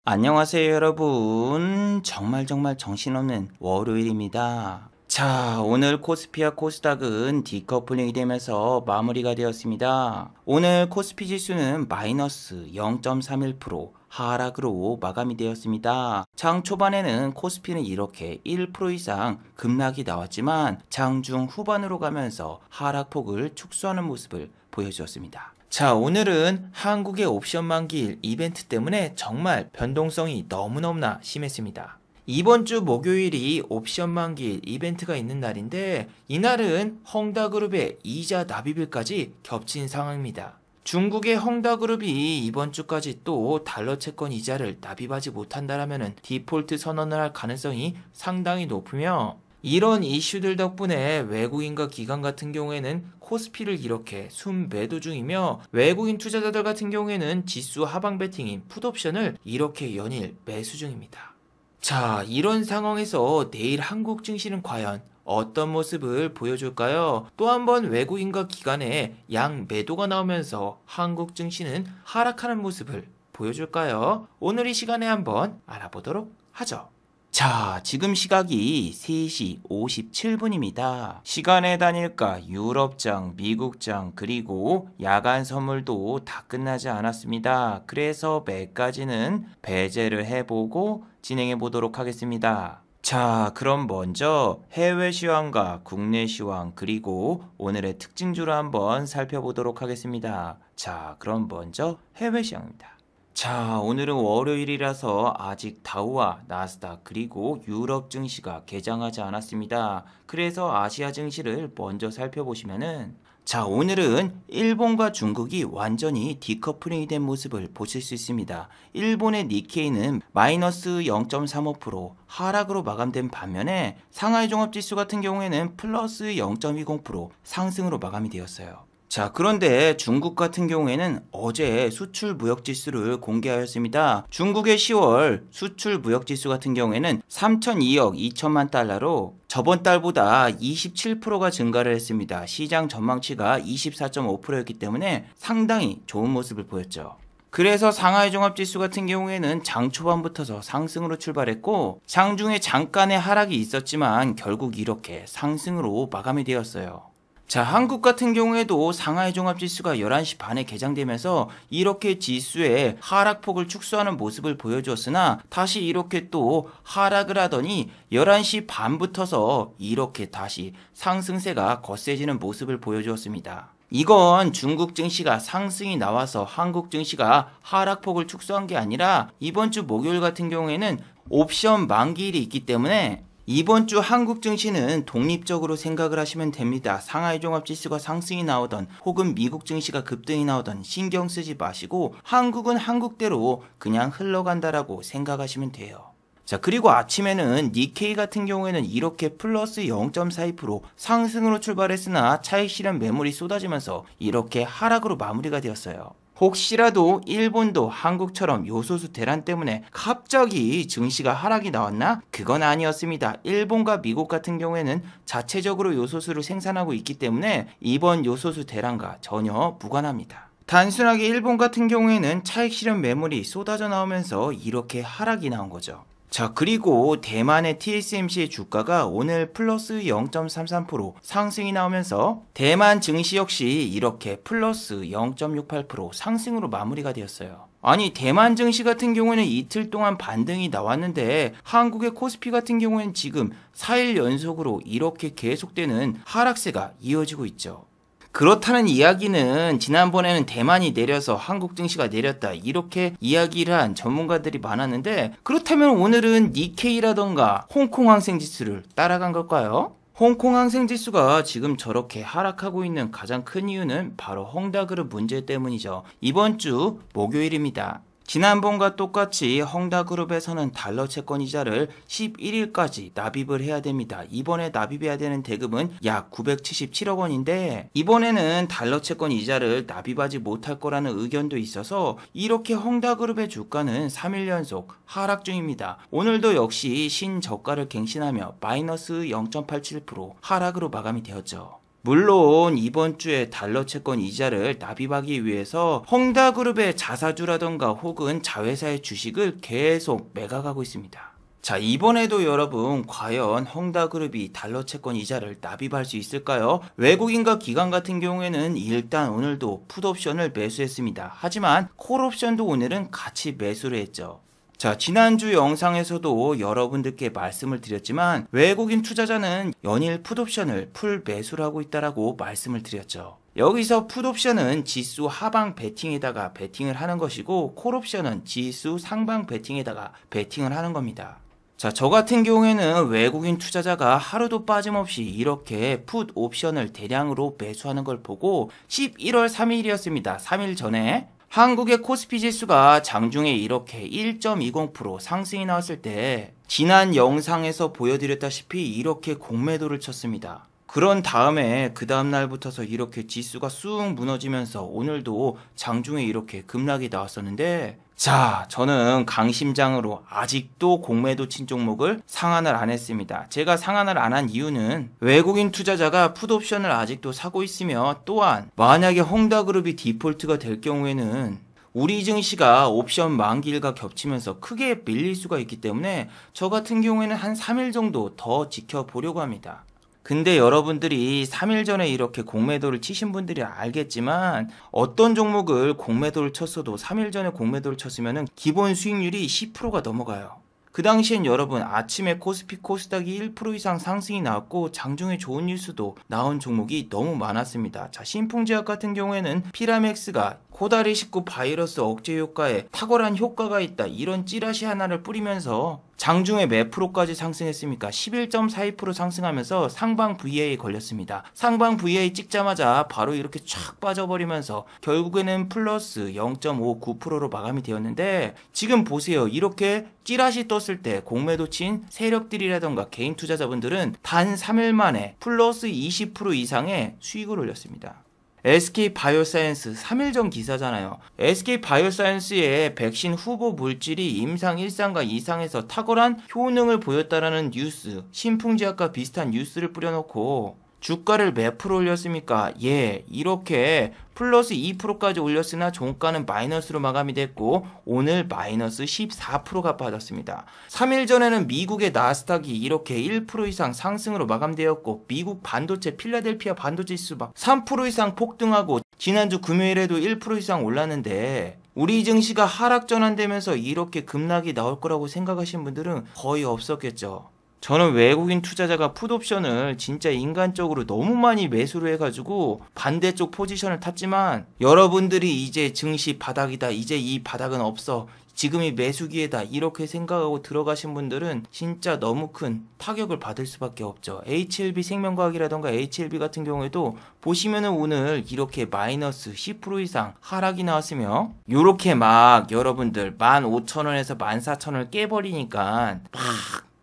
안녕하세요 여러분. 정말 정신없는 월요일입니다. 자, 오늘 코스피와 코스닥은 디커플링이 되면서 마무리가 되었습니다. 오늘 코스피 지수는 마이너스 0.31% 하락으로 마감이 되었습니다. 장 초반에는 코스피는 이렇게 1% 이상 급락이 나왔지만 장중 후반으로 가면서 하락폭을 축소하는 모습을 보여주었습니다. 자, 오늘은 한국의 옵션 만기일 이벤트 때문에 정말 변동성이 너무너무나 심했습니다. 이번 주 목요일이 옵션 만기일 이벤트가 있는 날인데 이날은 헝다그룹의 이자 납입일까지 겹친 상황입니다. 중국의 헝다그룹이 이번 주까지 또 달러 채권 이자를 납입하지 못한다라면 디폴트 선언을 할 가능성이 상당히 높으며 이런 이슈들 덕분에 외국인과 기관 같은 경우에는 코스피를 이렇게 순매도 중이며 외국인 투자자들 같은 경우에는 지수 하방 베팅인 풋옵션을 이렇게 연일 매수 중입니다. 자, 이런 상황에서 내일 한국 증시는 과연 어떤 모습을 보여줄까요? 또 한 번 외국인과 기관의 양 매도가 나오면서 한국 증시는 하락하는 모습을 보여줄까요? 오늘 이 시간에 한번 알아보도록 하죠. 자, 지금 시각이 3시 57분입니다. 시간의 단일가 유럽장, 미국장, 그리고 야간 선물도 다 끝나지 않았습니다. 그래서 매까지는 배제를 해보고 진행해 보도록 하겠습니다. 자, 그럼 먼저 해외 시황과 국내 시황 그리고 오늘의 특징주를 한번 살펴보도록 하겠습니다. 자, 그럼 먼저 해외 시황입니다. 자, 오늘은 월요일이라서 아직 다우와 나스닥 그리고 유럽 증시가 개장하지 않았습니다. 그래서 아시아 증시를 먼저 살펴보시면은 자, 오늘은 일본과 중국이 완전히 디커플링이 된 모습을 보실 수 있습니다. 일본의 니케이는 마이너스 0.35% 하락으로 마감된 반면에 상하이 종합지수 같은 경우에는 플러스 0.20% 상승으로 마감이 되었어요. 자, 그런데 중국 같은 경우에는 어제 수출 무역 지수를 공개하였습니다. 중국의 10월 수출 무역 지수 같은 경우에는 3,002억 2천만 달러로 저번 달보다 27%가 증가를 했습니다. 시장 전망치가 24.5%였기 때문에 상당히 좋은 모습을 보였죠. 그래서 상하이 종합지수 같은 경우에는 장 초반부터서 상승으로 출발했고 장중에 잠깐의 하락이 있었지만 결국 이렇게 상승으로 마감이 되었어요. 자, 한국 같은 경우에도 상하이 종합지수가 11시 반에 개장되면서 이렇게 지수의 하락폭을 축소하는 모습을 보여주었으나 다시 이렇게 또 하락을 하더니 11시 반부터서 이렇게 다시 상승세가 거세지는 모습을 보여주었습니다. 이건 중국 증시가 상승이 나와서 한국 증시가 하락폭을 축소한 게 아니라 이번 주 목요일 같은 경우에는 옵션 만기일이 있기 때문에 이번 주 한국 증시는 독립적으로 생각을 하시면 됩니다. 상하이 종합지수가 상승이 나오던 혹은 미국 증시가 급등이 나오던 신경 쓰지 마시고 한국은 한국대로 그냥 흘러간다라고 생각하시면 돼요. 자, 그리고 아침에는 니케이 같은 경우에는 이렇게 플러스 0.42% 상승으로 출발했으나 차익 실현 매물이 쏟아지면서 이렇게 하락으로 마무리가 되었어요. 혹시라도 일본도 한국처럼 요소수 대란 때문에 갑자기 증시가 하락이 나왔나? 그건 아니었습니다. 일본과 미국 같은 경우에는 자체적으로 요소수를 생산하고 있기 때문에 이번 요소수 대란과 전혀 무관합니다. 단순하게 일본 같은 경우에는 차익 실현 매물이 쏟아져 나오면서 이렇게 하락이 나온 거죠. 자, 그리고 대만의 TSMC의 주가가 오늘 플러스 0.33% 상승이 나오면서 대만 증시 역시 이렇게 플러스 0.68% 상승으로 마무리가 되었어요. 아니, 대만 증시 같은 경우에는 이틀 동안 반등이 나왔는데 한국의 코스피 같은 경우에는 지금 4일 연속으로 이렇게 계속되는 하락세가 이어지고 있죠. 그렇다는 이야기는 지난번에는 대만이 내려서 한국 증시가 내렸다 이렇게 이야기를 한 전문가들이 많았는데 그렇다면 오늘은 니케이라던가 홍콩 항생지수를 따라간 걸까요? 홍콩 항생지수가 지금 저렇게 하락하고 있는 가장 큰 이유는 바로 헝다그룹 문제 때문이죠. 이번 주 목요일입니다. 지난번과 똑같이 헝다그룹에서는 달러 채권 이자를 11일까지 납입을 해야 됩니다. 이번에 납입해야 되는 대금은 약 977억 원인데 이번에는 달러 채권 이자를 납입하지 못할 거라는 의견도 있어서 이렇게 헝다그룹의 주가는 3일 연속 하락 중입니다. 오늘도 역시 신저가를 갱신하며 마이너스 0.87% 하락으로 마감이 되었죠. 물론 이번 주에 달러 채권 이자를 납입하기 위해서 헝다그룹의 자사주라던가 혹은 자회사의 주식을 계속 매각하고 있습니다. 자, 이번에도 여러분 과연 헝다그룹이 달러 채권 이자를 납입할 수 있을까요? 외국인과 기관 같은 경우에는 일단 오늘도 풋옵션을 매수했습니다. 하지만 콜옵션도 오늘은 같이 매수를 했죠. 자, 지난주 영상에서도 여러분들께 말씀을 드렸지만 외국인 투자자는 연일 풋옵션을 풀 매수를 하고 있다라고 말씀을 드렸죠. 여기서 풋옵션은 지수 하방 베팅에다가 베팅을 하는 것이고 콜옵션은 지수 상방 베팅에다가 베팅을 하는 겁니다. 자, 저 같은 경우에는 외국인 투자자가 하루도 빠짐없이 이렇게 풋 옵션을 대량으로 매수하는 걸 보고 11월 3일이었습니다. 3일 전에 한국의 코스피 지수가 장중에 이렇게 1.20% 상승이 나왔을 때 지난 영상에서 보여드렸다시피 이렇게 공매도를 쳤습니다. 그런 다음에 그 다음날부터서 이렇게 지수가 쑥 무너지면서 오늘도 장중에 이렇게 급락이 나왔었는데, 자, 저는 강심장으로 아직도 공매도 친 종목을 상한을 안 했습니다. 제가 상한을 안 한 이유는 외국인 투자자가 풋옵션을 아직도 사고 있으며, 또한 만약에 헝다그룹이 디폴트가 될 경우에는 우리 증시가 옵션 만기일과 겹치면서 크게 밀릴 수가 있기 때문에 저 같은 경우에는 한 3일 정도 더 지켜보려고 합니다. 근데 여러분들이 3일 전에 이렇게 공매도를 치신 분들이 알겠지만 어떤 종목을 공매도를 쳤어도 3일 전에 공매도를 쳤으면 기본 수익률이 10%가 넘어가요. 그 당시엔 여러분 아침에 코스피 코스닥이 1% 이상 상승이 나왔고 장중에 좋은 뉴스도 나온 종목이 너무 많았습니다. 자, 신풍제약 같은 경우에는 피라맥스가 코다리19 바이러스 억제 효과에 탁월한 효과가 있다, 이런 찌라시 하나를 뿌리면서 장중에 몇 프로까지 상승했습니까? 11.42% 상승하면서 상방 VA 걸렸습니다. 상방 VA 찍자마자 바로 이렇게 쫙 빠져버리면서 결국에는 플러스 0.59%로 마감이 되었는데, 지금 보세요. 이렇게 찌라시 떴을 때 공매도 친 세력들이라던가 개인 투자자분들은 단 3일 만에 플러스 20% 이상의 수익을 올렸습니다. SK바이오사이언스 3일 전 기사잖아요. SK바이오사이언스의 백신 후보 물질이 임상 1상과 2상에서 탁월한 효능을 보였다라는 뉴스, 신풍제약과 비슷한 뉴스를 뿌려놓고 주가를 몇 프로 올렸습니까? 예, 이렇게 플러스 2%까지 올렸으나 종가는 마이너스로 마감이 됐고 오늘 마이너스 14%가 빠졌습니다. 3일 전에는 미국의 나스닥이 이렇게 1% 이상 상승으로 마감되었고 미국 반도체 필라델피아 반도체 지수 막 3% 이상 폭등하고 지난주 금요일에도 1% 이상 올랐는데, 우리 증시가 하락 전환되면서 이렇게 급락이 나올 거라고 생각하신 분들은 거의 없었겠죠. 저는 외국인 투자자가 풋옵션을 진짜 인간적으로 너무 많이 매수를 해가지고 반대쪽 포지션을 탔지만, 여러분들이 이제 증시 바닥이다, 이제 이 바닥은 없어, 지금이 매수기회다 이렇게 생각하고 들어가신 분들은 진짜 너무 큰 타격을 받을 수밖에 없죠. HLB 생명과학이라던가 HLB 같은 경우에도 보시면은 오늘 이렇게 마이너스 10% 이상 하락이 나왔으며, 요렇게 막 여러분들 15,000원에서 14,000원을 깨버리니까 막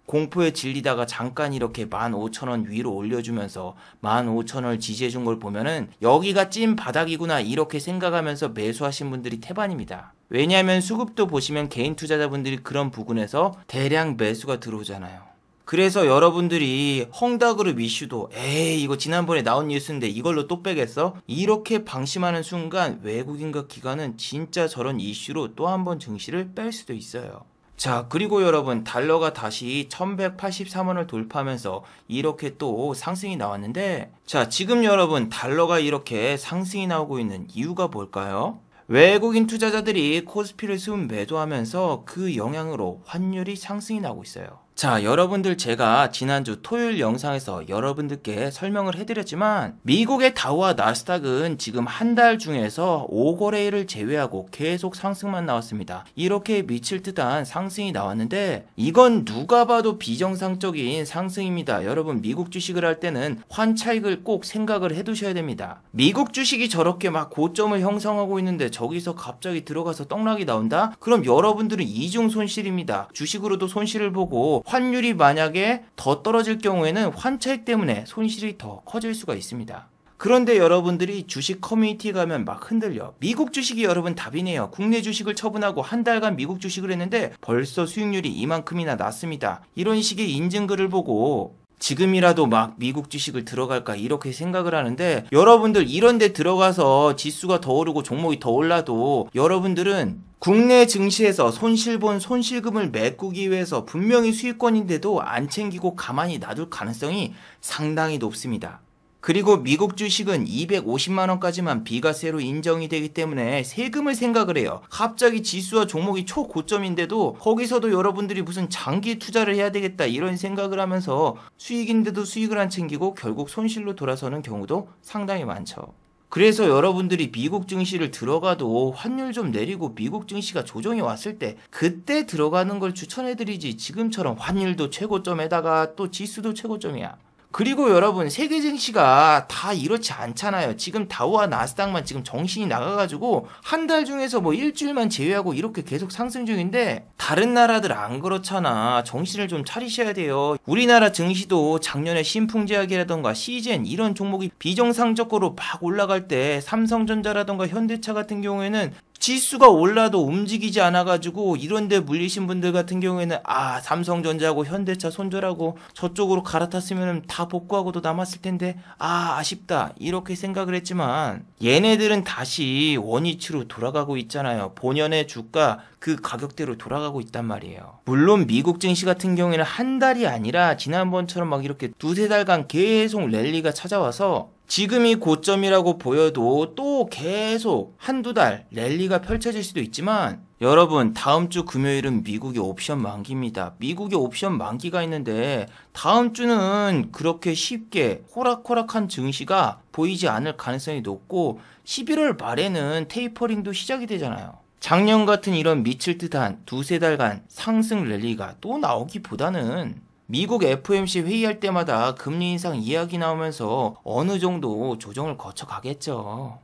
공포에 질리다가 잠깐 이렇게 15,000원 위로 올려주면서 15,000원을 지지해준 걸 보면은 여기가 찐 바닥이구나 이렇게 생각하면서 매수하신 분들이 태반입니다. 왜냐하면 수급도 보시면 개인 투자자분들이 그런 부분에서 대량 매수가 들어오잖아요. 그래서 여러분들이 헝다그룹 이슈도 에이 이거 지난번에 나온 뉴스인데 이걸로 또 빼겠어? 이렇게 방심하는 순간 외국인과 기관은 진짜 저런 이슈로 또 한 번 증시를 뺄 수도 있어요. 자, 그리고 여러분 달러가 다시 1183원을 돌파하면서 이렇게 또 상승이 나왔는데, 자, 지금 여러분 달러가 이렇게 상승이 나오고 있는 이유가 뭘까요? 외국인 투자자들이 코스피를 수급 매도하면서 그 영향으로 환율이 상승이 나고 있어요. 자, 여러분들 제가 지난주 토요일 영상에서 여러분들께 설명을 해드렸지만 미국의 다우와 나스닥은 지금 한 달 중에서 5거래일을 제외하고 계속 상승만 나왔습니다. 이렇게 미칠 듯한 상승이 나왔는데 이건 누가 봐도 비정상적인 상승입니다. 여러분 미국 주식을 할 때는 환차익을 꼭 생각을 해두셔야 됩니다. 미국 주식이 저렇게 막 고점을 형성하고 있는데 저기서 갑자기 들어가서 떡락이 나온다? 그럼 여러분들은 이중 손실입니다. 주식으로도 손실을 보고 환율이 만약에 더 떨어질 경우에는 환차익 때문에 손실이 더 커질 수가 있습니다. 그런데 여러분들이 주식 커뮤니티에 가면 막 흔들려. 미국 주식이 여러분 답이네요. 국내 주식을 처분하고 한 달간 미국 주식을 했는데 벌써 수익률이 이만큼이나 났습니다. 이런 식의 인증글을 보고 지금이라도 막 미국 주식을 들어갈까 이렇게 생각을 하는데, 여러분들 이런 데 들어가서 지수가 더 오르고 종목이 더 올라도 여러분들은 국내 증시에서 손실본 손실금을 메꾸기 위해서 분명히 수익권인데도 안 챙기고 가만히 놔둘 가능성이 상당히 높습니다. 그리고 미국 주식은 250만 원까지만 비과세로 인정이 되기 때문에 세금을 생각을 해요. 갑자기 지수와 종목이 초고점인데도 거기서도 여러분들이 무슨 장기 투자를 해야 되겠다 이런 생각을 하면서 수익인데도 수익을 안 챙기고 결국 손실로 돌아서는 경우도 상당히 많죠. 그래서 여러분들이 미국 증시를 들어가도 환율 좀 내리고 미국 증시가 조정이 왔을 때 그때 들어가는 걸 추천해드리지, 지금처럼 환율도 최고점에다가 또 지수도 최고점이야. 그리고 여러분, 세계 증시가 다 이렇지 않잖아요. 지금 다우와 나스닥만 지금 정신이 나가가지고 한 달 중에서 뭐 일주일만 제외하고 이렇게 계속 상승 중인데, 다른 나라들 안 그렇잖아. 정신을 좀 차리셔야 돼요. 우리나라 증시도 작년에 신풍제약이라던가 시젠 이런 종목이 비정상적으로 막 올라갈 때 삼성전자라던가 현대차 같은 경우에는 지수가 올라도 움직이지 않아가지고 이런데 물리신 분들 같은 경우에는 삼성전자하고 현대차 손절하고 저쪽으로 갈아탔으면 다 복구하고도 남았을 텐데 아쉽다 이렇게 생각을 했지만, 얘네들은 다시 원위치로 돌아가고 있잖아요. 본연의 주가 그 가격대로 돌아가고 있단 말이에요. 물론 미국 증시 같은 경우에는 한 달이 아니라 지난번처럼 막 이렇게 두세 달간 계속 랠리가 찾아와서 지금이 고점이라고 보여도 또 계속 한두 달 랠리가 펼쳐질 수도 있지만, 여러분 다음 주 금요일은 미국의 옵션 만기입니다. 미국의 옵션 만기가 있는데 다음 주는 그렇게 쉽게 호락호락한 증시가 보이지 않을 가능성이 높고, 11월 말에는 테이퍼링도 시작이 되잖아요. 작년 같은 이런 미칠 듯한 두세 달간 상승 랠리가 또 나오기보다는 미국 FOMC 회의할 때마다 금리 인상 이야기 나오면서 어느 정도 조정을 거쳐가겠죠.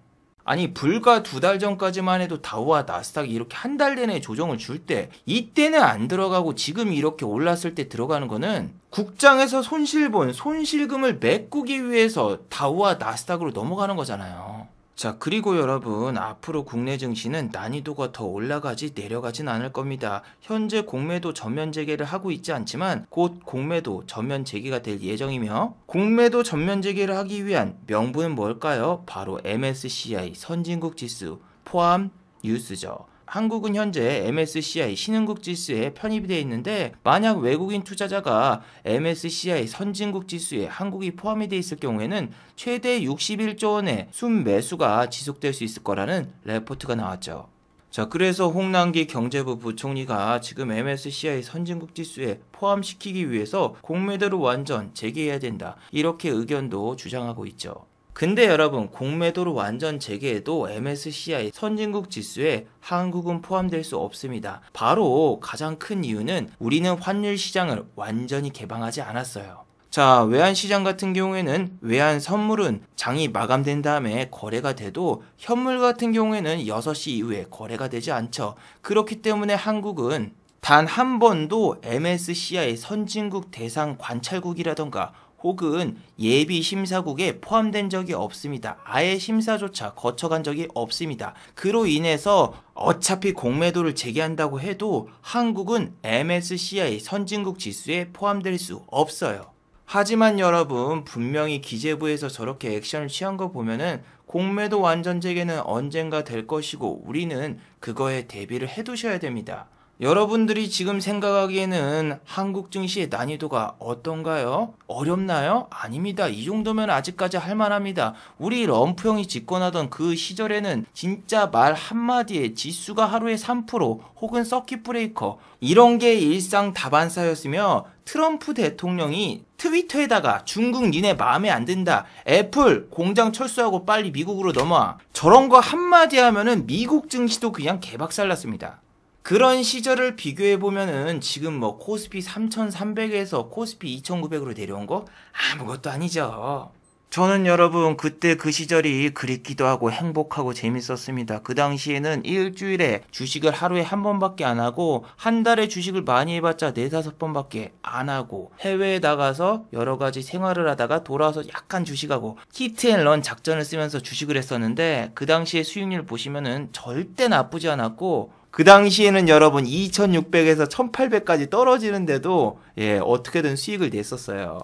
아니, 불과 두 달 전까지만 해도 다우와 나스닥이 이렇게 한 달 내내 조정을 줄 때 이때는 안 들어가고 지금 이렇게 올랐을 때 들어가는 거는 국장에서 손실본 손실금을 메꾸기 위해서 다우와 나스닥으로 넘어가는 거잖아요. 자, 그리고 여러분, 앞으로 국내 증시는 난이도가 더 올라가지 내려가진 않을 겁니다. 현재 공매도 전면 재개를 하고 있지 않지만 곧 공매도 전면 재개가 될 예정이며, 공매도 전면 재개를 하기 위한 명분은 뭘까요? 바로 MSCI 선진국 지수 포함 뉴스죠. 한국은 현재 MSCI 신흥국 지수에 편입이 되어 있는데, 만약 외국인 투자자가 MSCI 선진국 지수에 한국이 포함이 되어 있을 경우에는 최대 61조 원의 순매수가 지속될 수 있을 거라는 레포트가 나왔죠. 자, 그래서 홍남기 경제부 부총리가 지금 MSCI 선진국 지수에 포함시키기 위해서 공매도를 완전 재개해야 된다, 이렇게 의견도 주장하고 있죠. 근데 여러분, 공매도를 완전 재개해도 MSCI 선진국 지수에 한국은 포함될 수 없습니다. 바로 가장 큰 이유는 우리는 환율 시장을 완전히 개방하지 않았어요. 자, 외환시장 같은 경우에는 외환 선물은 장이 마감된 다음에 거래가 돼도 현물 같은 경우에는 6시 이후에 거래가 되지 않죠. 그렇기 때문에 한국은 단 한 번도 MSCI 선진국 대상 관찰국이라던가 혹은 예비 심사국에 포함된 적이 없습니다. 아예 심사조차 거쳐간 적이 없습니다. 그로 인해서 어차피 공매도를 재개한다고 해도 한국은 MSCI 선진국 지수에 포함될 수 없어요. 하지만 여러분, 분명히 기재부에서 저렇게 액션을 취한 거 보면은 공매도 완전 재개는 언젠가 될 것이고 우리는 그거에 대비를 해두셔야 됩니다. 여러분들이 지금 생각하기에는 한국 증시의 난이도가 어떤가요? 어렵나요? 아닙니다. 이 정도면 아직까지 할만합니다. 우리 럼프 형이 집권하던 그 시절에는 진짜 말 한마디에 지수가 하루에 3% 혹은 서킷 브레이커 이런 게 일상 다반사였으며, 트럼프 대통령이 트위터에다가 중국 니네 마음에 안 든다, 애플 공장 철수하고 빨리 미국으로 넘어와, 저런 거 한마디 하면은 미국 증시도 그냥 개박살났습니다. 그런 시절을 비교해보면은 지금 뭐 코스피 3300에서 코스피 2900으로 내려온 거 아무것도 아니죠. 저는 여러분 그때 그 시절이 그립기도 하고 행복하고 재밌었습니다. 그 당시에는 일주일에 주식을 하루에 한 번밖에 안 하고, 한 달에 주식을 많이 해봤자 4-5번밖에 안 하고, 해외에 나가서 여러 가지 생활을 하다가 돌아와서 약간 주식하고 히트앤런 작전을 쓰면서 주식을 했었는데, 그 당시에 수익률 보시면은 절대 나쁘지 않았고, 그 당시에는 여러분 2600에서 1800까지 떨어지는데도 어떻게든 수익을 냈었어요.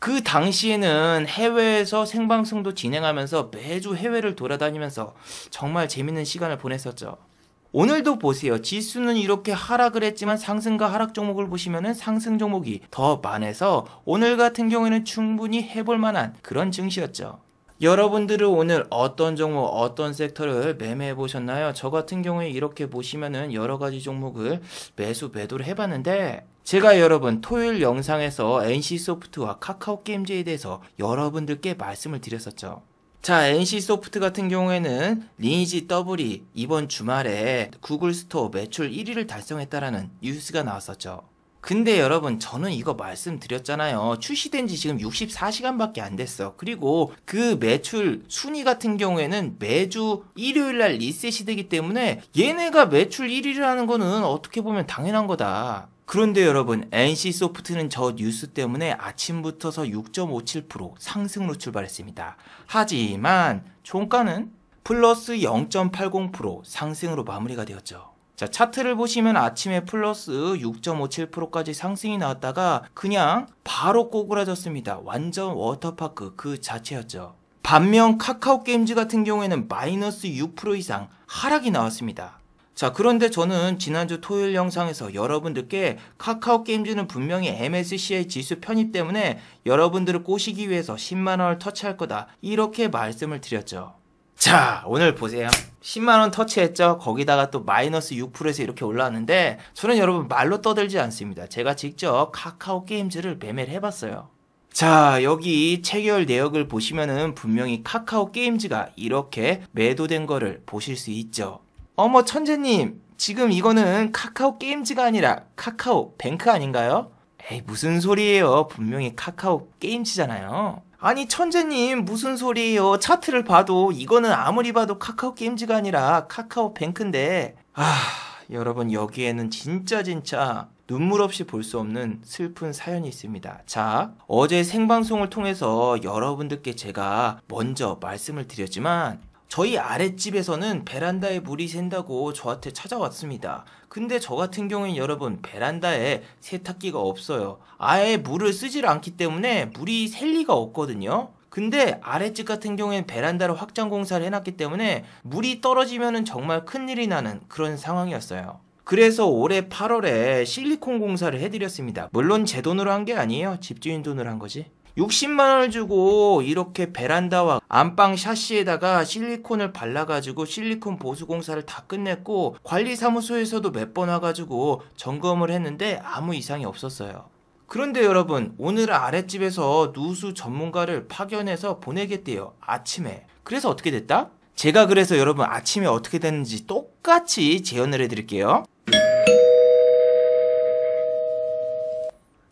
그 당시에는 해외에서 생방송도 진행하면서 매주 해외를 돌아다니면서 정말 재밌는 시간을 보냈었죠. 오늘도 보세요. 지수는 이렇게 하락을 했지만 상승과 하락 종목을 보시면은 상승 종목이 더 많아서 오늘 같은 경우에는 충분히 해볼 만한 그런 증시였죠. 여러분들은 오늘 어떤 종목, 어떤 섹터를 매매해 보셨나요? 저 같은 경우에 이렇게 보시면은 여러 가지 종목을 매도를 해봤는데, 제가 여러분 토요일 영상에서 NC소프트와 카카오게임즈에 대해서 여러분들께 말씀을 드렸었죠. 자, NC소프트 같은 경우에는 리니지 더블이 이번 주말에 구글 스토어 매출 1위를 달성했다라는 뉴스가 나왔었죠. 근데 여러분, 저는 이거 말씀드렸잖아요. 출시된 지 지금 64시간밖에 안 됐어. 그리고 그 매출 순위 같은 경우에는 매주 일요일날 리셋이 되기 때문에 얘네가 매출 1위를 하는 거는 어떻게 보면 당연한 거다. 그런데 여러분, NC소프트는 저 뉴스 때문에 아침부터서 6.57% 상승으로 출발했습니다. 하지만 종가는 플러스 0.80% 상승으로 마무리가 되었죠. 자, 차트를 보시면 아침에 플러스 6.57%까지 상승이 나왔다가 그냥 바로 꼬그라졌습니다. 완전 워터파크 그 자체였죠. 반면 카카오게임즈 같은 경우에는 마이너스 6% 이상 하락이 나왔습니다. 자, 그런데 저는 지난주 토요일 영상에서 여러분들께 카카오게임즈는 분명히 MSCI 지수 편입 때문에 여러분들을 꼬시기 위해서 10만원을 터치할 거다, 이렇게 말씀을 드렸죠. 자, 오늘 보세요. 10만원 터치했죠. 거기다가 또 마이너스 6%에서 이렇게 올라왔는데, 저는 여러분 말로 떠들지 않습니다. 제가 직접 카카오게임즈를 매매를 해봤어요. 자, 여기 체결 내역을 보시면은 분명히 카카오게임즈가 이렇게 매도된 거를 보실 수 있죠. 어머 천재님, 지금 이거는 카카오게임즈가 아니라 카카오뱅크 아닌가요? 에이, 무슨 소리예요. 분명히 카카오게임즈잖아요. 아니 천재님, 무슨 소리예요. 차트를 봐도 이거는 아무리 봐도 카카오게임즈가 아니라 카카오뱅크인데. 여러분, 여기에는 진짜 눈물 없이 볼 수 없는 슬픈 사연이 있습니다. 자, 어제 생방송을 통해서 여러분들께 제가 먼저 말씀을 드렸지만, 저희 아랫집에서는 베란다에 물이 샌다고 저한테 찾아왔습니다. 근데 저 같은 경우는 여러분, 베란다에 세탁기가 없어요. 아예 물을 쓰질 않기 때문에 물이 셀 리가 없거든요. 근데 아랫집 같은 경우에는 베란다를 확장 공사를 해놨기 때문에 물이 떨어지면은 정말 큰일이 나는 그런 상황이었어요. 그래서 올해 8월에 실리콘 공사를 해드렸습니다. 물론 제 돈으로 한 게 아니에요. 집주인 돈으로 한 거지. 60만원을 주고 이렇게 베란다와 안방 샤시에다가 실리콘을 발라가지고 실리콘 보수 공사를 다 끝냈고, 관리사무소에서도 몇 번 와가지고 점검을 했는데 아무 이상이 없었어요. 그런데 여러분, 오늘 아랫집에서 누수 전문가를 파견해서 보내겠대요, 아침에. 그래서 어떻게 됐다? 제가 그래서 여러분 아침에 어떻게 됐는지 똑같이 재현을 해드릴게요.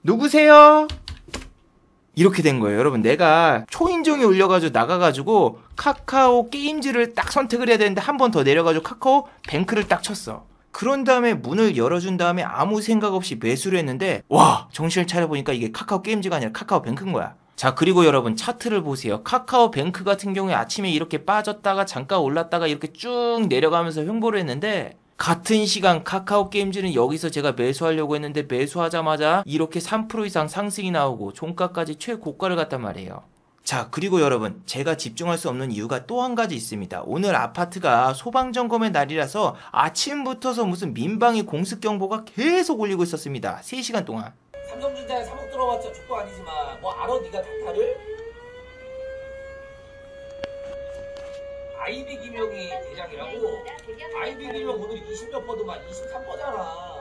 누구세요? 이렇게 된 거예요. 여러분, 내가 초인종이 울려가지고 나가가지고 카카오 게임즈를 딱 선택을 해야 되는데 한 번 더 내려가지고 카카오 뱅크를 딱 쳤어. 그런 다음에 문을 열어준 다음에 아무 생각 없이 매수를 했는데, 와, 정신을 차려보니까 이게 카카오 게임즈가 아니라 카카오 뱅크인 거야. 자, 그리고 여러분 차트를 보세요. 카카오 뱅크 같은 경우에 아침에 이렇게 빠졌다가 잠깐 올랐다가 이렇게 쭉 내려가면서 횡보를 했는데, 같은 시간 카카오 게임즈는 여기서 제가 매수하려고 했는데 매수하자마자 이렇게 3% 이상 상승이 나오고 종가까지 최고가를 갔단 말이에요. 자, 그리고 여러분, 제가 집중할 수 없는 이유가 또 한 가지 있습니다. 오늘 아파트가 소방점검의 날이라서 아침부터서 무슨 민방위 공습경보가 계속 울리고 있었습니다. 3시간 동안. 삼성전자에 3억 들어봤자 족보 아니지만 뭐 알아 네가 닥터를? 아이비 김영이 대장이라고. 아이비 김영 오늘 20몇 퍼드만 23퍼잖아.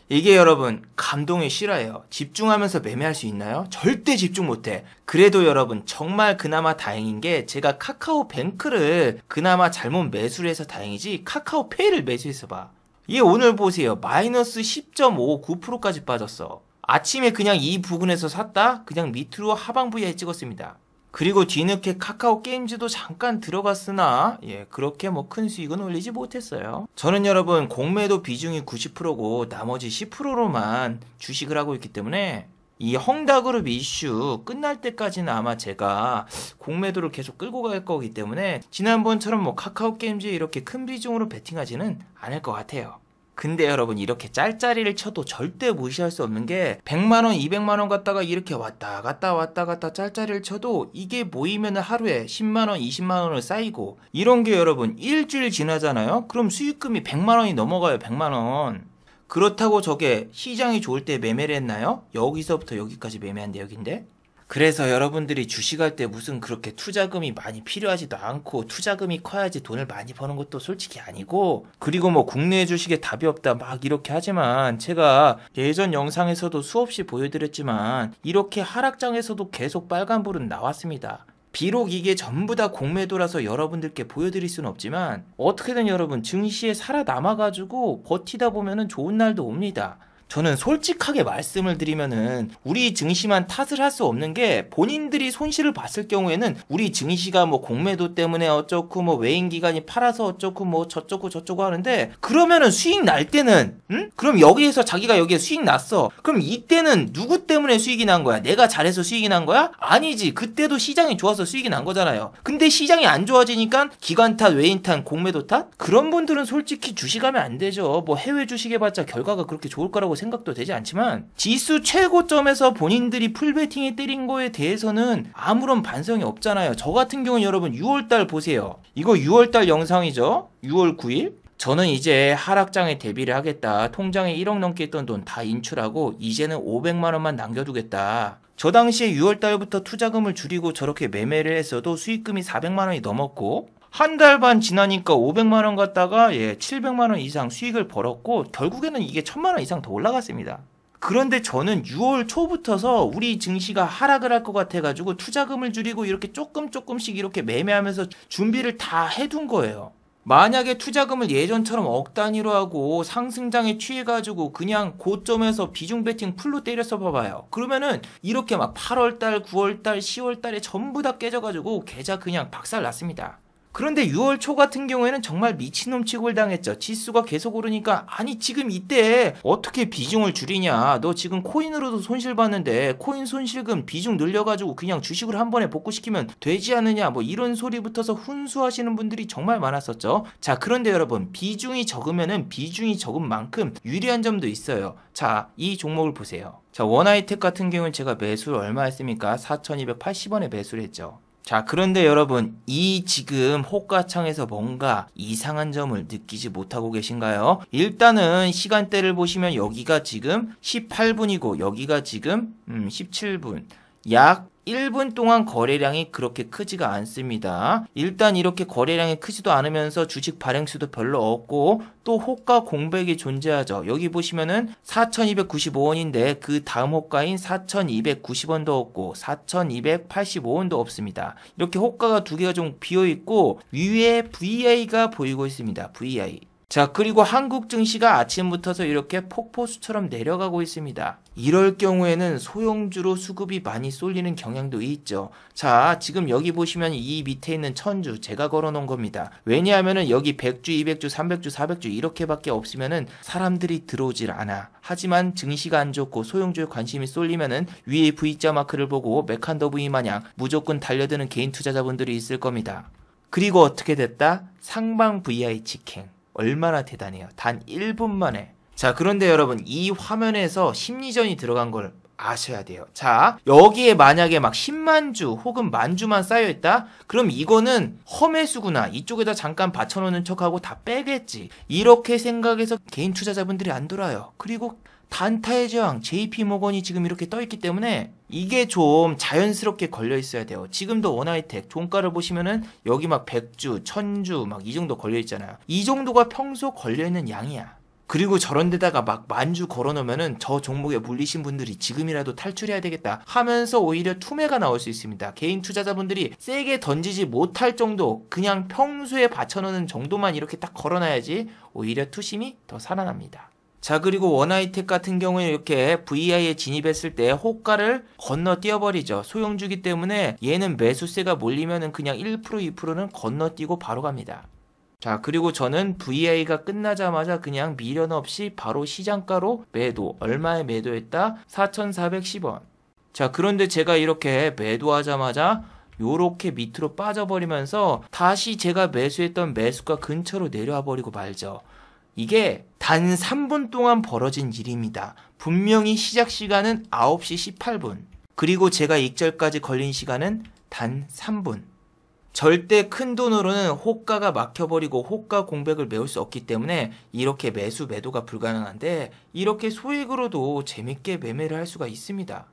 이게 여러분 감동의 실화예요. 집중하면서 매매할 수 있나요? 절대 집중 못해. 그래도 여러분 정말 그나마 다행인 게, 제가 카카오뱅크를 그나마 잘못 매수를 해서 다행이지 카카오페이를 매수해서 봐. 얘 오늘 보세요. 마이너스 10.59%까지 빠졌어. 아침에 그냥 이 부근에서 샀다? 그냥 밑으로 하방부에 찍었습니다. 그리고 뒤늦게 카카오 게임즈도 잠깐 들어갔으나 그렇게 뭐 큰 수익은 올리지 못했어요. 저는 여러분 공매도 비중이 90%고 나머지 10%로만 주식을 하고 있기 때문에 이 헝다그룹 이슈 끝날 때까지는 아마 제가 공매도를 계속 끌고 갈 거기 때문에 지난번처럼 뭐 카카오 게임즈에 이렇게 큰 비중으로 베팅하지는 않을 것 같아요. 근데 여러분 이렇게 짤짤이를 쳐도 절대 무시할 수 없는 게 100만원 200만원 갖다가 이렇게 왔다 갔다 짤짤이를 쳐도 이게 모이면 하루에 10만원 20만원을 쌓이고 이런 게 여러분 일주일 지나잖아요. 그럼 수익금이 100만원이 넘어가요. 100만원. 그렇다고 저게 시장이 좋을 때 매매를 했나요? 여기서부터 여기까지 매매한 내역인데. 그래서 여러분들이 주식할 때 무슨 그렇게 투자금이 많이 필요하지도 않고 투자금이 커야지 돈을 많이 버는 것도 솔직히 아니고, 그리고 뭐 국내 주식에 답이 없다 막 이렇게 하지만 제가 예전 영상에서도 수없이 보여드렸지만 이렇게 하락장에서도 계속 빨간불은 나왔습니다. 비록 이게 전부 다 공매도라서 여러분들께 보여드릴 수는 없지만 어떻게든 여러분 증시에 살아남아가지고 버티다 보면은 좋은 날도 옵니다. 저는 솔직하게 말씀을 드리면은 우리 증시만 탓을 할 수 없는 게 본인들이 손실을 봤을 경우에는 우리 증시가 뭐 공매도 때문에 어쩌고 뭐 외인 기관이 팔아서 어쩌고 뭐 저쩌고 하는데, 그러면은 수익 날 때는 그럼 여기에서 자기가 여기에 수익 났어. 그럼 이때는 누구 때문에 수익이 난 거야? 내가 잘해서 수익이 난 거야? 아니지. 그때도 시장이 좋아서 수익이 난 거잖아요. 근데 시장이 안 좋아지니까 기관 탓, 외인 탓, 공매도 탓? 그런 분들은 솔직히 주식하면 안 되죠. 뭐 해외 주식 해봤자 결과가 그렇게 좋을 거라고 생각도 되지 않지만 지수 최고점에서 본인들이 풀베팅에 때린 거에 대해서는 아무런 반성이 없잖아요. 저 같은 경우는 여러분 6월달 보세요. 이거 6월달 영상이죠. 6월 9일. 저는 이제 하락장에 대비를 하겠다. 통장에 1억 넘게 있던 돈 다 인출하고 이제는 500만 원만 남겨두겠다. 저 당시에 6월달부터 투자금을 줄이고 저렇게 매매를 했어도 수익금이 400만 원이 넘었고, 한 달 반 지나니까 500만 원 갖다가 700만 원 이상 수익을 벌었고 결국에는 이게 1000만 원 이상 더 올라갔습니다. 그런데 저는 6월 초부터서 우리 증시가 하락을 할 것 같아가지고 투자금을 줄이고 이렇게 조금씩 이렇게 매매하면서 준비를 다 해둔 거예요. 만약에 투자금을 예전처럼 억 단위로 하고 상승장에 취해가지고 그냥 고점에서 비중 베팅 풀로 때려서 봐봐요. 그러면은 이렇게 막 8월달, 9월달, 10월달에 전부 다 깨져가지고 계좌 그냥 박살 났습니다. 그런데 6월 초 같은 경우에는 정말 미친놈 취급을 당했죠. 지수가 계속 오르니까 아니 지금 이때 어떻게 비중을 줄이냐. 너 지금 코인으로도 손실 봤는데 코인 손실금 비중 늘려가지고 그냥 주식을 한 번에 복구시키면 되지 않느냐. 뭐 이런 소리 붙어서 훈수하시는 분들이 정말 많았었죠. 자, 그런데 여러분 비중이 적으면은 비중이 적은 만큼 유리한 점도 있어요. 자, 이 종목을 보세요. 자, 원하이텍 같은 경우는 제가 매수를 얼마 했습니까? 4,280원에 매수를 했죠. 자, 그런데 여러분 이 지금 호가창에서 뭔가 이상한 점을 느끼지 못하고 계신가요? 일단은 시간대를 보시면 여기가 지금 18분이고 여기가 지금 17분. 약 1분 동안 거래량이 그렇게 크지가 않습니다. 일단 이렇게 거래량이 크지도 않으면서 주식 발행수도 별로 없고 또 호가 공백이 존재하죠. 여기 보시면은 4,295원인데 그 다음 호가인 4,290원도 없고 4,285원도 없습니다. 이렇게 호가가 두 개가 좀 비어있고 위에 VI가 보이고 있습니다. VI. 자, 그리고 한국 증시가 아침부터서 이렇게 폭포수처럼 내려가고 있습니다. 이럴 경우에는 소형주로 수급이 많이 쏠리는 경향도 있죠. 자, 지금 여기 보시면 이 밑에 있는 천주 제가 걸어놓은 겁니다. 왜냐하면은 여기 100주, 200주, 300주, 400주 이렇게밖에 없으면은 사람들이 들어오질 않아. 하지만 증시가 안 좋고 소형주에 관심이 쏠리면은 위에 V자 마크를 보고 메칸더 V 마냥 무조건 달려드는 개인 투자자분들이 있을 겁니다. 그리고 어떻게 됐다? 상방 VI 직행. 얼마나 대단해요. 단 1분 만에. 자, 그런데 여러분 이 화면에서 심리전이 들어간 걸 아셔야 돼요. 자, 여기에 만약에 막 10만 주 혹은 만 주만 쌓여있다? 그럼 이거는 험해수구나. 이쪽에다 잠깐 받쳐놓는 척하고 다 빼겠지. 이렇게 생각해서 개인 투자자분들이 안 돌아요. 그리고 단타의 저항 JP모건이 지금 이렇게 떠있기 때문에 이게 좀 자연스럽게 걸려 있어야 돼요. 지금도 원하이텍 종가를 보시면은 여기 막 100주, 1000주 막 이 정도 걸려 있잖아요. 이 정도가 평소 걸려 있는 양이야. 그리고 저런 데다가 막 만주 걸어놓으면은 저 종목에 물리신 분들이 지금이라도 탈출해야 되겠다 하면서 오히려 투매가 나올 수 있습니다. 개인 투자자분들이 세게 던지지 못할 정도, 그냥 평소에 받쳐놓는 정도만 이렇게 딱 걸어놔야지 오히려 투심이 더 살아납니다. 자, 그리고 원하이텍 같은 경우에 이렇게 VI에 진입했을 때 호가를 건너뛰어버리죠. 소형주기 때문에 얘는 매수세가 몰리면은 그냥 1%, 2%는 건너뛰고 바로 갑니다. 자, 그리고 저는 VI가 끝나자마자 그냥 미련 없이 바로 시장가로 매도. 얼마에 매도했다? 4,410원. 자, 그런데 제가 이렇게 매도하자마자 요렇게 밑으로 빠져버리면서 다시 제가 매수했던 매수가 근처로 내려와 버리고 말죠. 이게 단 3분 동안 벌어진 일입니다. 분명히 시작 시간은 9시 18분. 그리고 제가 익절까지 걸린 시간은 단 3분. 절대 큰 돈으로는 호가가 막혀버리고 호가 공백을 메울 수 없기 때문에 이렇게 매도가 불가능한데 이렇게 소액으로도 재밌게 매매를 할 수가 있습니다.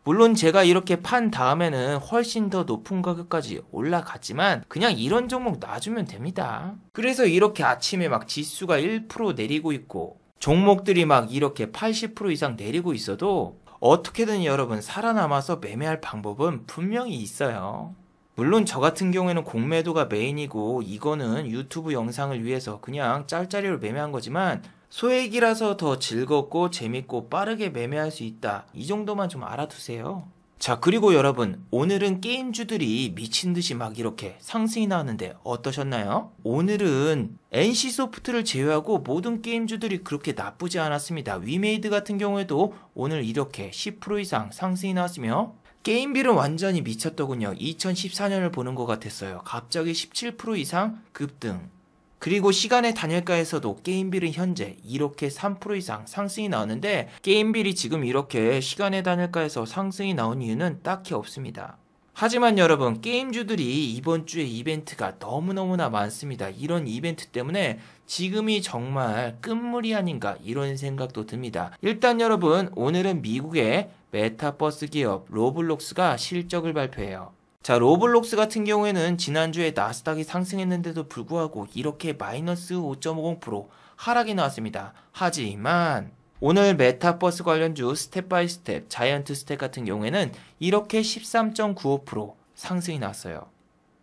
물론 제가 이렇게 판 다음에는 훨씬 더 높은 가격까지 올라갔지만 그냥 이런 종목 놔주면 됩니다. 그래서 이렇게 아침에 막 지수가 1% 내리고 있고 종목들이 막 이렇게 80% 이상 내리고 있어도 어떻게든 여러분 살아남아서 매매할 방법은 분명히 있어요. 물론 저 같은 경우에는 공매도가 메인이고 이거는 유튜브 영상을 위해서 그냥 짤짤이로 매매한 거지만 소액이라서 더 즐겁고 재밌고 빠르게 매매할 수 있다. 이 정도만 좀 알아두세요. 자, 그리고 여러분, 오늘은 게임주들이 미친듯이 막 이렇게 상승이 나왔는데 어떠셨나요? 오늘은 NC소프트를 제외하고 모든 게임주들이 그렇게 나쁘지 않았습니다. 위메이드 같은 경우에도 오늘 이렇게 10% 이상 상승이 나왔으며 게임빌은 완전히 미쳤더군요. 2014년을 보는 것 같았어요. 갑자기 17% 이상 급등. 그리고 시간의 단일가에서도 게임빌은 현재 이렇게 3% 이상 상승이 나오는데 게임빌이 지금 이렇게 시간의 단일가에서 상승이 나온 이유는 딱히 없습니다. 하지만 여러분, 게임주들이 이번 주에 이벤트가 너무너무나 많습니다. 이런 이벤트 때문에 지금이 정말 끝물이 아닌가 이런 생각도 듭니다. 일단 여러분, 오늘은 미국의 메타버스 기업 로블록스가 실적을 발표해요. 자, 로블록스 같은 경우에는 지난주에 나스닥이 상승했는데도 불구하고 이렇게 마이너스 5.50% 하락이 나왔습니다. 하지만 오늘 메타버스 관련주 스텝 바이 스텝, 자이언트 스텝 같은 경우에는 이렇게 13.95% 상승이 나왔어요.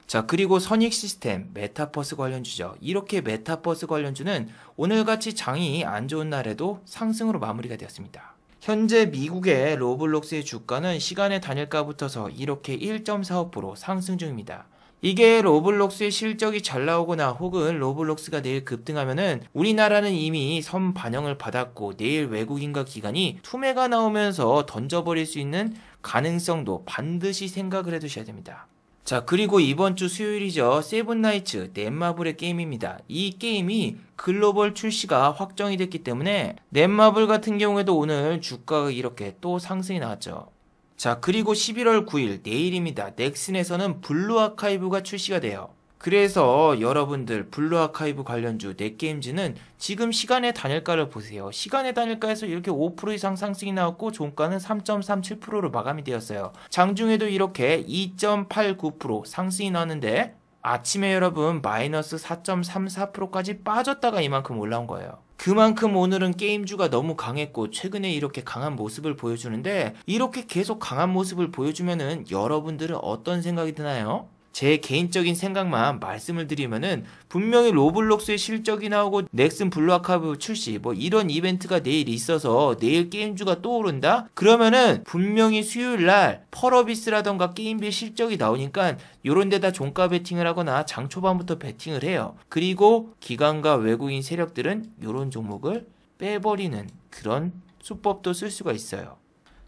자, 그리고 선익 시스템, 메타버스 관련주죠. 이렇게 메타버스 관련주는 오늘같이 장이 안 좋은 날에도 상승으로 마무리가 되었습니다. 현재 미국의 로블록스의 주가는 시간의 단일가부터서 이렇게 1.45% 상승 중입니다. 이게 로블록스의 실적이 잘 나오거나 혹은 로블록스가 내일 급등하면은 우리나라는 이미 선 반영을 받았고 내일 외국인과 기관이 투매가 나오면서 던져버릴 수 있는 가능성도 반드시 생각을 해두셔야 됩니다. 자, 그리고 이번 주 수요일이죠. 세븐나이츠 넷마블의 게임입니다. 이 게임이 글로벌 출시가 확정이 됐기 때문에 넷마블 같은 경우에도 오늘 주가가 이렇게 또 상승이 나왔죠. 자, 그리고 11월 9일 내일입니다. 넥슨에서는 블루 아카이브가 출시가 돼요. 그래서 여러분들 블루 아카이브 관련주 넷게임즈는 지금 시간의 단일가를 보세요. 시간의 단일가에서 이렇게 5% 이상 상승이 나왔고 종가는 3.37%로 마감이 되었어요. 장중에도 이렇게 2.89% 상승이 나왔는데 아침에 여러분 마이너스 4.34%까지 빠졌다가 이만큼 올라온 거예요. 그만큼 오늘은 게임주가 너무 강했고 최근에 이렇게 강한 모습을 보여주는데 이렇게 계속 강한 모습을 보여주면은 여러분들은 어떤 생각이 드나요? 제 개인적인 생각만 말씀을 드리면은 분명히 로블록스의 실적이 나오고 넥슨 블루 아카이브 출시 뭐 이런 이벤트가 내일 있어서 내일 게임주가 또 오른다? 그러면은 분명히 수요일날 펄어비스라던가 게임빌 실적이 나오니까 요런 데다 종가 베팅을 하거나 장 초반부터 베팅을 해요. 그리고 기관과 외국인 세력들은 요런 종목을 빼버리는 그런 수법도 쓸 수가 있어요.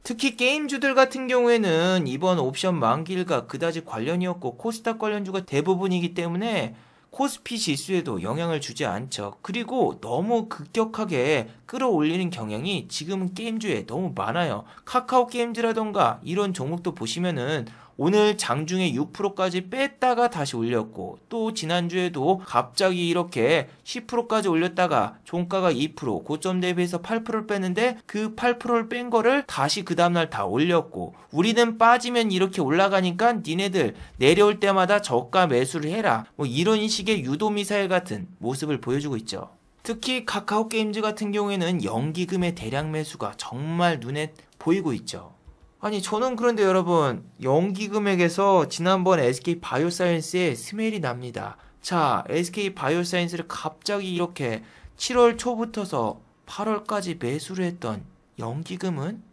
특히 게임주들 같은 경우에는 이번 옵션 만기일과 그다지 관련이 없고 코스닥 관련주가 대부분이기 때문에 코스피 지수에도 영향을 주지 않죠. 그리고 너무 급격하게 끌어올리는 경향이 지금은 게임주에 너무 많아요. 카카오 게임즈라던가 이런 종목도 보시면은 오늘 장중에 6%까지 뺐다가 다시 올렸고 또 지난주에도 갑자기 이렇게 10%까지 올렸다가 종가가 2% 고점 대비해서 8%를 뺐는데 그 8%를 뺀 거를 다시 그 다음날 다 올렸고 우리는 빠지면 이렇게 올라가니까 니네들 내려올 때마다 저가 매수를 해라 뭐 이런 식의 유도미사일 같은 모습을 보여주고 있죠. 특히 카카오 게임즈 같은 경우에는 연기금의 대량 매수가 정말 눈에 보이고 있죠. 아니 저는 그런데 여러분 연기금액에서 지난번 SK 바이오사이언스에 스멜이 납니다. 자, SK 바이오사이언스를 갑자기 이렇게 7월 초부터서 8월까지 매수를 했던 연기금은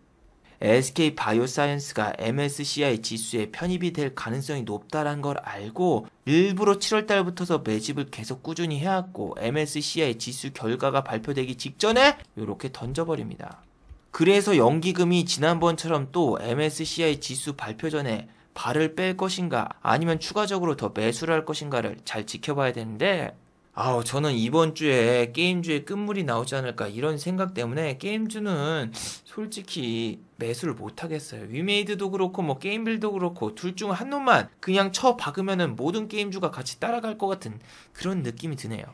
SK 바이오사이언스가 MSCI 지수에 편입이 될 가능성이 높다는 걸 알고 일부러 7월 달부터서 매집을 계속 꾸준히 해왔고 MSCI 지수 결과가 발표되기 직전에 이렇게 던져버립니다. 그래서 연기금이 지난번처럼 또 MSCI 지수 발표 전에 발을 뺄 것인가 아니면 추가적으로 더 매수를 할 것인가를 잘 지켜봐야 되는데 저는 이번 주에 게임주에 끝물이 나오지 않을까 이런 생각 때문에 게임주는 솔직히 매수를 못 하겠어요. 위메이드도 그렇고 뭐 게임빌도 그렇고 둘 중 한 놈만 그냥 쳐 박으면은 모든 게임주가 같이 따라갈 것 같은 그런 느낌이 드네요.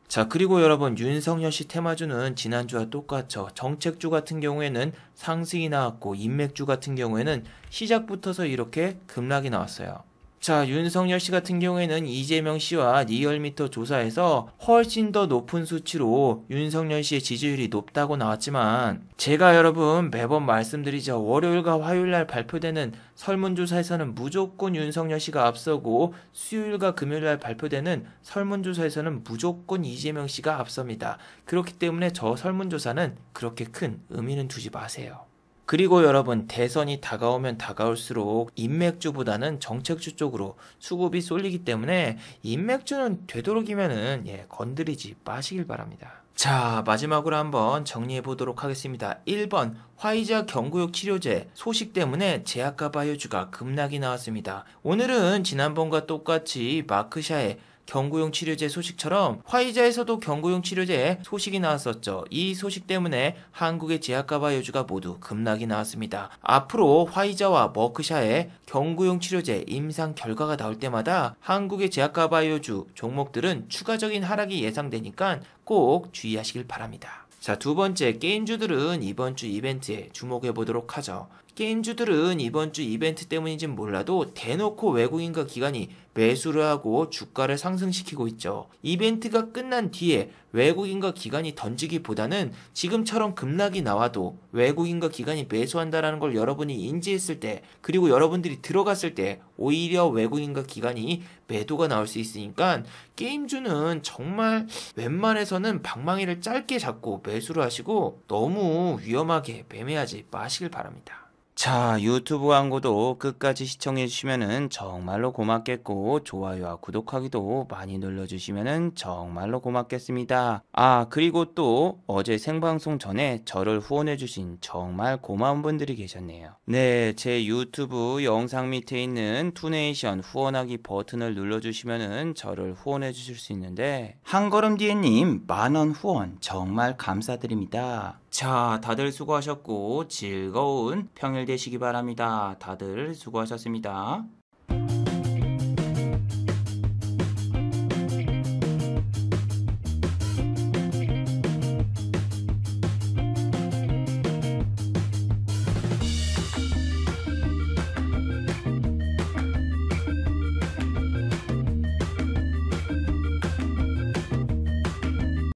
자, 그리고 여러분, 윤석열 씨 테마주는 지난주와 똑같죠. 정책주 같은 경우에는 상승이 나왔고 인맥주 같은 경우에는 시작부터서 이렇게 급락이 나왔어요. 자, 윤석열 씨 같은 경우에는 이재명 씨와 리얼미터 조사에서 훨씬 더 높은 수치로 윤석열 씨의 지지율이 높다고 나왔지만 제가 여러분 매번 말씀드리죠. 월요일과 화요일날 발표되는 설문조사에서는 무조건 윤석열 씨가 앞서고 수요일과 금요일날 발표되는 설문조사에서는 무조건 이재명 씨가 앞섭니다. 그렇기 때문에 저 설문조사는 그렇게 큰 의미는 두지 마세요. 그리고 여러분, 대선이 다가오면 다가올수록 인맥주보다는 정책주 쪽으로 수급이 쏠리기 때문에 인맥주는 되도록이면은 건드리지 마시길 바랍니다. 자, 마지막으로 한번 정리해 보도록 하겠습니다. 1번 화이자 경구역 치료제 소식 때문에 제약과 바이오주가 급락이 나왔습니다. 오늘은 지난번과 똑같이 마크샤의 경구용 치료제 소식처럼 화이자에서도 경구용 치료제 소식이 나왔었죠. 이 소식 때문에 한국의 제약과 바이오주가 모두 급락이 나왔습니다. 앞으로 화이자와 머크샤의 경구용 치료제 임상 결과가 나올 때마다 한국의 제약과 바이오주 종목들은 추가적인 하락이 예상되니까 꼭 주의하시길 바랍니다. 자, 두 번째, 게임주들은 이번 주 이벤트에 주목해 보도록 하죠. 게임주들은 이번 주 이벤트 때문인진 몰라도 대놓고 외국인과 기관이 매수를 하고 주가를 상승시키고 있죠. 이벤트가 끝난 뒤에 외국인과 기관이 던지기보다는 지금처럼 급락이 나와도 외국인과 기관이 매수한다라는 걸 여러분이 인지했을 때, 그리고 여러분들이 들어갔을 때 오히려 외국인과 기관이 매도가 나올 수 있으니까 게임주는 정말 웬만해서는 방망이를 짧게 잡고 매수를 하시고 너무 위험하게 매매하지 마시길 바랍니다. 자, 유튜브 광고도 끝까지 시청해주시면 정말로 고맙겠고, 좋아요와 구독하기도 많이 눌러주시면 정말로 고맙겠습니다. 아, 그리고 또 어제 생방송 전에 저를 후원해주신 정말 고마운 분들이 계셨네요. 네, 제 유튜브 영상 밑에 있는 투네이션 후원하기 버튼을 눌러주시면 저를 후원해주실 수 있는데, 한걸음뒤에님 10,000원 후원 정말 감사드립니다. 자, 다들 수고하셨고 즐거운 평일 되시기 바랍니다. 다들 수고하셨습니다.